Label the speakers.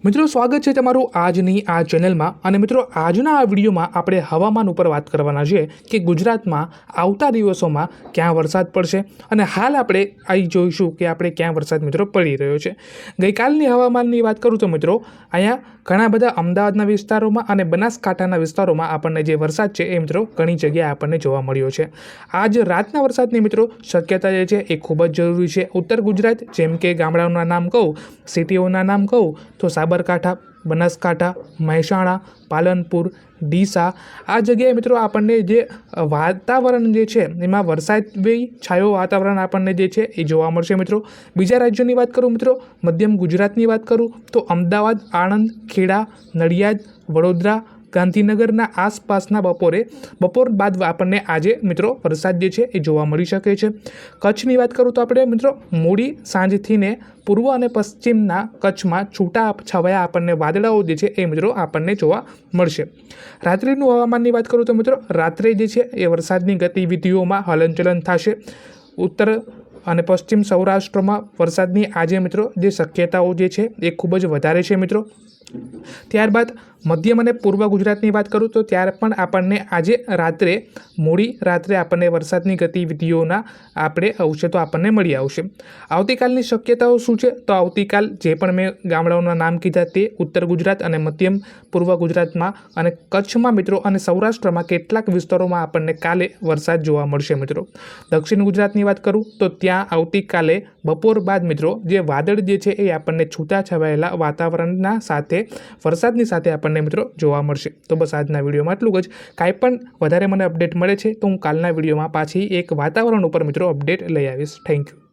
Speaker 1: મિત્રો સ્વાગત છે તમારું આજની આ ચેનલમાં। અને મિત્રો આજના આ વિડીયોમાં આપણે હવામાન ઉપર વાત કરવાના છે કે ગુજરાતમાં આવતા દિવસોમાં ક્યાં વરસાદ પડશે અને હાલ આપણે અહીં જોઈશું કે આપણે ક્યાં વરસાદ મિત્રો પડી રહ્યો છે। ગઈકાલની હવામાનની વાત કરું તો મિત્રો અહીંયા ઘણા બધા અમદાવાદના વિસ્તારોમાં અને બનાસકાંઠાના વિસ્તારોમાં આપણને જે વરસાદ છે એ મિત્રો ઘણી જગ્યાએ આપણને જોવા મળ્યો છે। આજ રાતના વરસાદની મિત્રો શક્યતા જે છે એ ખૂબ જ જરૂરી છે। ઉત્તર ગુજરાત જેમ કે ગામડાઓના નામ કહું, સિટીઓના નામ કહું તો સાબરકાંઠા, બનાસકાંઠા, મહેસાણા, પાલનપુર, ડીસા આ જગ્યાએ મિત્રો આપણને જે વાતાવરણ જે છે એમાં વરસાદી છાયો વાતાવરણ આપણને જે છે એ જોવા મળશે મિત્રો। બીજા રાજ્યોની વાત કરું મિત્રો, મધ્યમ ગુજરાતની વાત કરું તો અમદાવાદ, આણંદ, ખેડા, નડિયાદ, વડોદરા, ગાંધીનગરના આસપાસના બપોર બાદ આપણને આજે મિત્રો વરસાદ જે છે એ જોવા મળી શકે છે। કચ્છની વાત કરું તો આપણે મિત્રો મોડી સાંજથીને પૂર્વ અને પશ્ચિમના કચ્છમાં છૂટા છવાયા આપણને વાદળાઓ જે છે એ મિત્રો આપણને જોવા મળશે। રાત્રિનું હવામાનની વાત કરું તો મિત્રો રાત્રે જે છે એ વરસાદની ગતિવિધિઓમાં હલનચલન થશે। ઉત્તર અને પશ્ચિમ સૌરાષ્ટ્રમાં વરસાદની આજે મિત્રો જે શક્યતાઓ જે છે એ ખૂબ જ વધારે છે મિત્રો। ત્યારબાદ મધ્યમ અને પૂર્વ ગુજરાતની વાત કરું તો ત્યાર પણ આપણને આજે રાત્રે મોડી રાત્રે આપણને વરસાદની ગતિવિધિઓના આપણે અવશેતો આપણને મળી આવશે। આવતીકાલની શક્યતાઓ શું છે તો આવતીકાલ જે પણ મેં ગામડાઓના નામ કીધા તે ઉત્તર ગુજરાત અને મધ્યમ પૂર્વ ગુજરાતમાં અને કચ્છમાં મિત્રો અને સૌરાષ્ટ્રમાં કેટલાક વિસ્તારોમાં આપણને કાલે વરસાદ જોવા મળશે મિત્રો। દક્ષિણ ગુજરાતની વાત કરું તો ત્યાં આવતીકાલે બપોર બાદ મિત્રો જે વાદળ જે છે એ આપણને છૂટા છવાયેલા વાતાવરણના સાથે વરસાદની સાથે આપણને મિત્રો જોવા મળશે। તો બસ આજના વિડીયોમાં એટલું જ। કાંઈ પણ વધારે મને અપડેટ મળે છે તો હું કાલના વિડીયોમાં પાછી એક વાતાવરણ ઉપર મિત્રો અપડેટ લઈ આવીશ। Thank you.